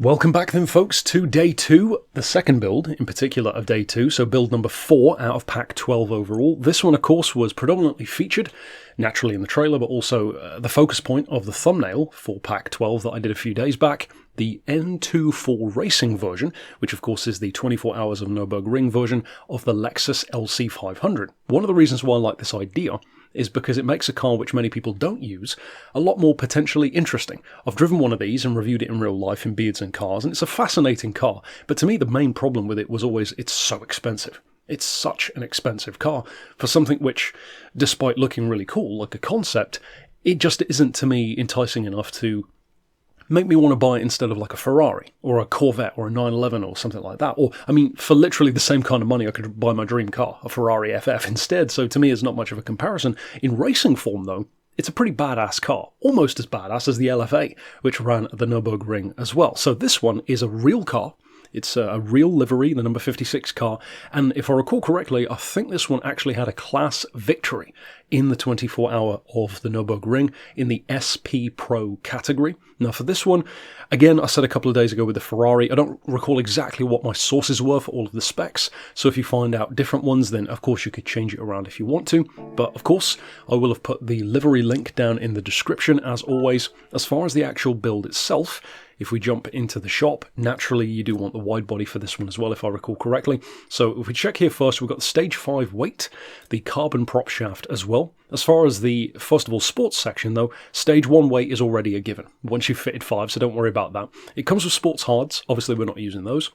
Welcome back then folks to day 2, the second build in particular of day 2, so build number 4 out of pack 12 overall. This one of course was predominantly featured, naturally in the trailer, but also the focus point of the thumbnail for pack 12 that I did a few days back, the N24 racing version, which of course is the 24 hours of Nurburgring version of the Lexus LC500. One of the reasons why I like this idea is because it makes a car which many people don't use a lot more potentially interesting. I've driven one of these and reviewed it in real life in Beards and Cars, and it's a fascinating car, but to me the main problem with it was always it's so expensive. It's such an expensive car for something which, despite looking really cool like a concept, it just isn't to me enticing enough to make me want to buy it instead of like a Ferrari or a Corvette or a 911 or something like that. Or, I mean, for literally the same kind of money I could buy my dream car, a Ferrari FF instead, so to me it's not much of a comparison. In racing form though, it's a pretty badass car, almost as badass as the LFA, which ran at the Nürburgring as well. So this one is a real car. It's a real livery, the number 56 car, and if I recall correctly, I think this one actually had a class victory in the 24-hour of the Nürburgring in the SP-Pro category. Now for this one, again, I said a couple of days ago with the Ferrari, I don't recall exactly what my sources were for all of the specs, so if you find out different ones, then of course you could change it around if you want to, but of course I will have put the livery link down in the description as always. As far as the actual build itself, if we jump into the shop, naturally you do want the wide body for this one as well, if I recall correctly. So if we check here first, we've got the stage 5 weight, the carbon prop shaft as well. As far as the, first of all, sports section though, stage 1 weight is already a given once you've fitted 5, so don't worry about that. It comes with sports hards, obviously we're not using those.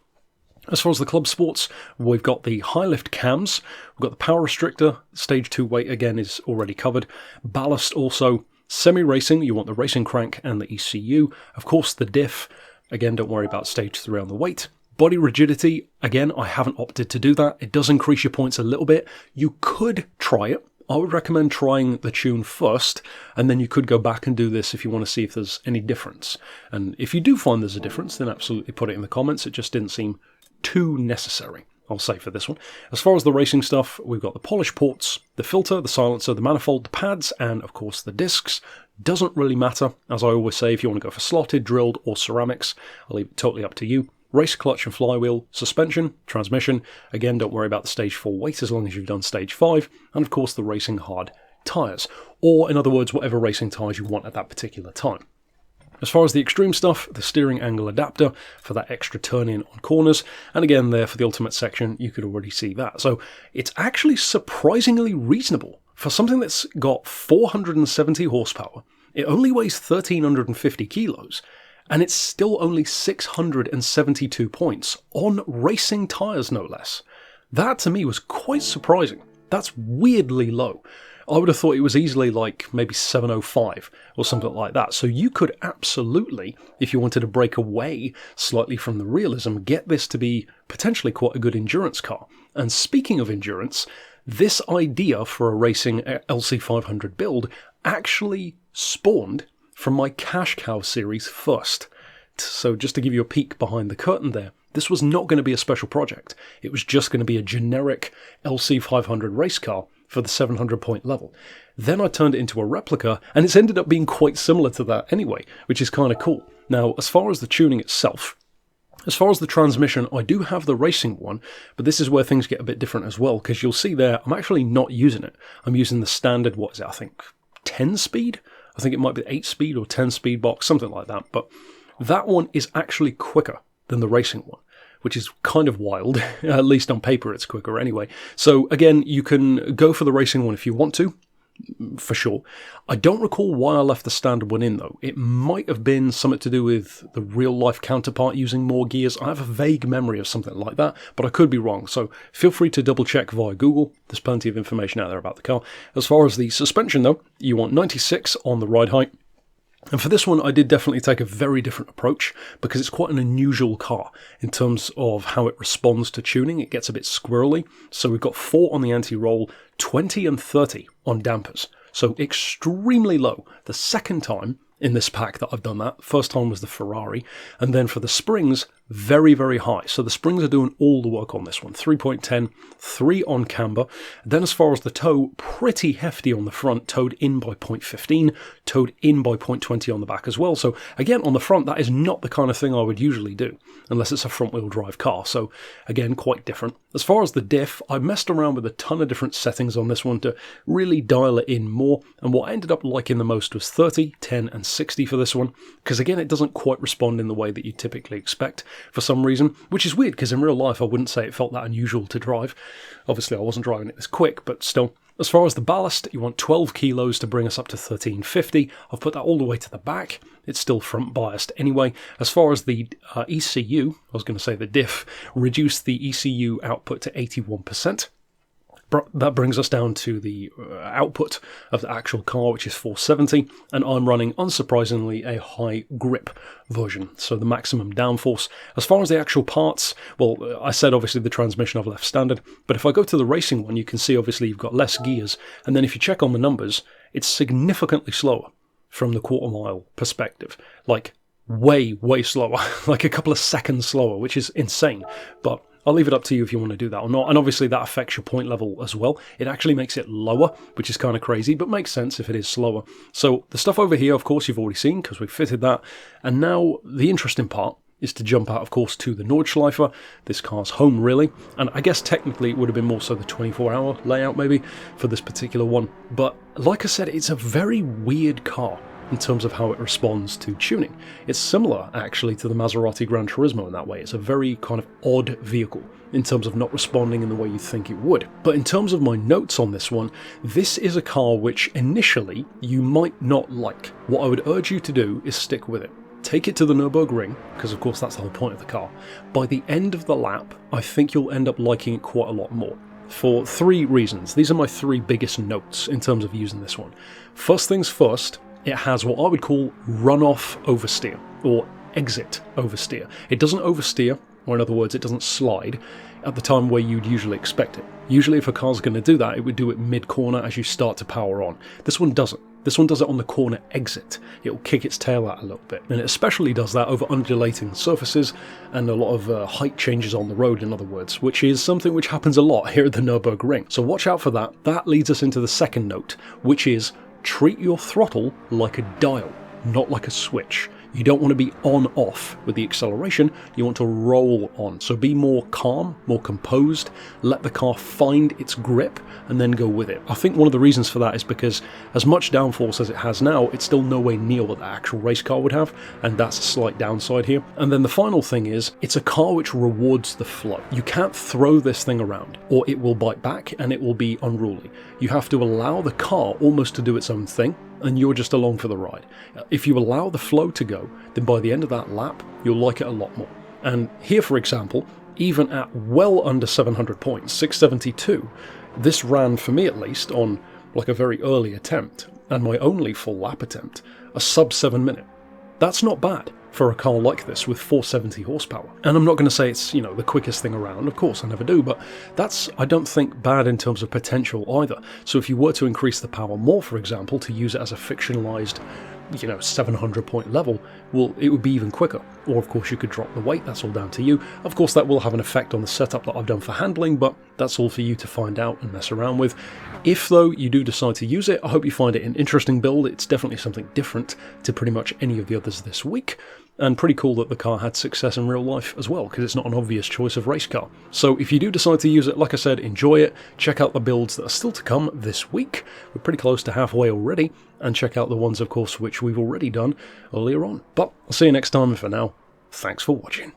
As far as the club sports, we've got the high lift cams, we've got the power restrictor, stage 2 weight again is already covered, ballast also. Semi-racing, you want the racing crank and the ECU. Of course, the diff, again, don't worry about stage 3 on the weight. Body rigidity, again, I haven't opted to do that. It does increase your points a little bit. You could try it. I would recommend trying the tune first, and then you could go back and do this if you want to see if there's any difference. And if you do find there's a difference, then absolutely put it in the comments. It just didn't seem too necessary, I'll say, for this one. As far as the racing stuff, we've got the polish ports, the filter, the silencer, the manifold, the pads, and of course the discs. Doesn't really matter, as I always say, if you want to go for slotted, drilled, or ceramics, I'll leave it totally up to you. Race clutch and flywheel, suspension, transmission, again don't worry about the stage 4 weight as long as you've done stage 5, and of course the racing hard tyres, or in other words whatever racing tyres you want at that particular time. As far as the extreme stuff, the steering angle adapter for that extra turn-in on corners, and again there for the ultimate section, you could already see that. So it's actually surprisingly reasonable for something that's got 470 horsepower. It only weighs 1,350 kilos, and it's still only 672 points on racing tyres, no less. That to me was quite surprising. That's weirdly low. I would have thought it was easily like maybe 705 or something like that. So you could absolutely, if you wanted to break away slightly from the realism, get this to be potentially quite a good endurance car. And speaking of endurance, this idea for a racing LC500 build actually spawned from my Cash Cow series first. So just to give you a peek behind the curtain there, this was not going to be a special project. It was just going to be a generic LC500 race car for the 700 point level. Then I turned it into a replica, and it's ended up being quite similar to that anyway, which is kind of cool. Now, as far as the tuning itself, as far as the transmission, I do have the racing one, but this is where things get a bit different as well, because you'll see there, I'm actually not using it. I'm using the standard, what is it, I think 10 speed? I think it might be 8 speed or 10 speed box, something like that, but that one is actually quicker than the racing one, which is kind of wild. At least on paper it's quicker anyway. So again, you can go for the racing one if you want to, for sure. I don't recall why I left the standard one in though. It might have been something to do with the real life counterpart using more gears. I have a vague memory of something like that, but I could be wrong. So feel free to double check via Google. There's plenty of information out there about the car. As far as the suspension though, you want 96 on the ride height. And for this one, I did definitely take a very different approach because it's quite an unusual car in terms of how it responds to tuning. It gets a bit squirrely. So we've got 4 on the anti-roll, 20 and 30 on dampers. So extremely low. The second time in this pack that I've done that, first time was the Ferrari. And then for the springs, very, very high. So the springs are doing all the work on this one. 3.10, 3 on camber. Then as far as the toe, pretty hefty on the front, towed in by 0.15, towed in by 0.20 on the back as well. So again, on the front, that is not the kind of thing I would usually do, unless it's a front-wheel drive car. So again, quite different. As far as the diff, I messed around with a ton of different settings on this one to really dial it in more. And what I ended up liking the most was 30, 10, and 60 for this one. Because again, it doesn't quite respond in the way that you typically expect for some reason, which is weird because in real life I wouldn't say it felt that unusual to drive. Obviously I wasn't driving it this quick, but still. As far as the ballast, you want 12 kilos to bring us up to 1350. I've put that all the way to the back. It's still front biased anyway. As far as the ECU, I was going to say the diff, reduced the ECU output to 81%. That brings us down to the output of the actual car, which is 470, and I'm running, unsurprisingly, a high grip version, so the maximum downforce. As far as the actual parts, well, I said obviously the transmission I've left standard, but if I go to the racing one, you can see obviously you've got less gears, and then if you check on the numbers, it's significantly slower from the quarter mile perspective, like way, way slower, like a couple of seconds slower, which is insane, but I'll leave it up to you if you want to do that or not, and obviously that affects your point level as well. It actually makes it lower, which is kind of crazy, but makes sense if it is slower. So the stuff over here, of course, you've already seen because we fitted that, and now the interesting part is to jump out, of course, to the Nordschleife, this car's home, really, and I guess technically it would have been more so the 24-hour layout, maybe, for this particular one, but like I said, it's a very weird car in terms of how it responds to tuning. It's similar, actually, to the Maserati Gran Turismo in that way. It's a very kind of odd vehicle in terms of not responding in the way you think it would. But in terms of my notes on this one, this is a car which initially you might not like. What I would urge you to do is stick with it. Take it to the Nurburgring, because of course that's the whole point of the car. By the end of the lap, I think you'll end up liking it quite a lot more. For 3 reasons. These are my 3 biggest notes in terms of using this one. First things first, it has what I would call runoff oversteer, or exit oversteer. It doesn't oversteer, or in other words, it doesn't slide at the time where you'd usually expect it. Usually if a car's going to do that, it would do it mid-corner as you start to power on. This one doesn't. This one does it on the corner exit. It'll kick its tail out a little bit. And it especially does that over undulating surfaces and a lot of height changes on the road, in other words, which is something which happens a lot here at the Nürburgring. So watch out for that. That leads us into the second note, which is treat your throttle like a dial, not like a switch. You don't want to be on-off with the acceleration, you want to roll on. So be more calm, more composed, let the car find its grip, and then go with it. I think one of the reasons for that is because as much downforce as it has now, it's still no way near what the actual race car would have, and that's a slight downside here. And then the final thing is, it's a car which rewards the flow. You can't throw this thing around, or it will bite back and it will be unruly. You have to allow the car almost to do its own thing, and you're just along for the ride. If you allow the flow to go, then by the end of that lap, you'll like it a lot more. And here, for example, even at well under 700 points, 672, this ran, for me at least, on like a very early attempt, and my only full lap attempt, a sub 7 minute. That's not bad for a car like this with 470 horsepower. And I'm not going to say it's, you know, the quickest thing around, of course I never do, but that's, I don't think, bad in terms of potential either. So if you were to increase the power more, for example, to use it as a fictionalized, you know, 700 point level, well, it would be even quicker. Or of course you could drop the weight, that's all down to you. Of course that will have an effect on the setup that I've done for handling, but that's all for you to find out and mess around with. If though you do decide to use it, I hope you find it an interesting build. It's definitely something different to pretty much any of the others this week. And pretty cool that the car had success in real life as well, because it's not an obvious choice of race car. So if you do decide to use it, like I said, enjoy it. Check out the builds that are still to come this week. We're pretty close to halfway already. And check out the ones, of course, which we've already done earlier on. But I'll see you next time, and for now, thanks for watching.